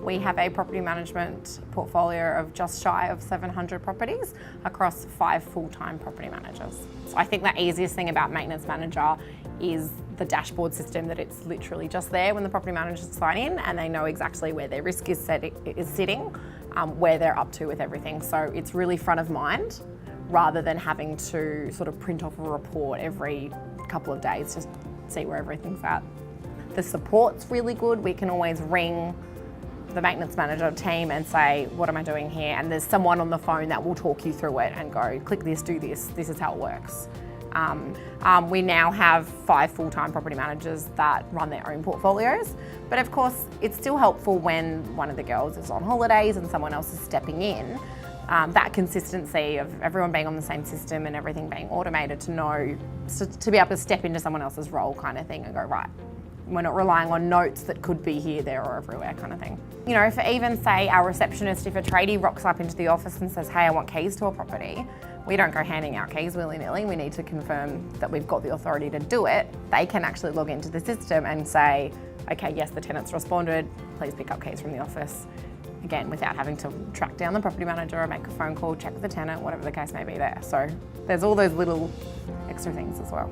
We have a property management portfolio of just shy of 700 properties across 5 full-time property managers. So I think the easiest thing about maintenance manager is the dashboard system, that it's literally just there when the property managers sign in and they know exactly where their risk is sitting, where they're up to with everything. So it's really front of mind rather than having to sort of print off a report every couple of days just to see where everything's at. The support's really good. We can always ring the maintenance manager team and say, what am I doing here? And there's someone on the phone that will talk you through it and go, click this, do this, this is how it works. We now have 5 full-time property managers that run their own portfolios, but of course it's still helpful when one of the girls is on holidays and someone else is stepping in. That consistency of everyone being on the same system and everything being automated to know, to be able to step into someone else's role kind of thing and go, right, we're not relying on notes that could be here, there or everywhere kind of thing. You know, for even say our receptionist, if a tradie rocks up into the office and says, hey, I want keys to a property, we don't go handing out keys willy-nilly. We need to confirm that we've got the authority to do it. They can actually log into the system and say, okay, yes, the tenant's responded, please pick up keys from the office. Again, without having to track down the property manager or make a phone call, check with the tenant, whatever the case may be there. So there's all those little extra things as well.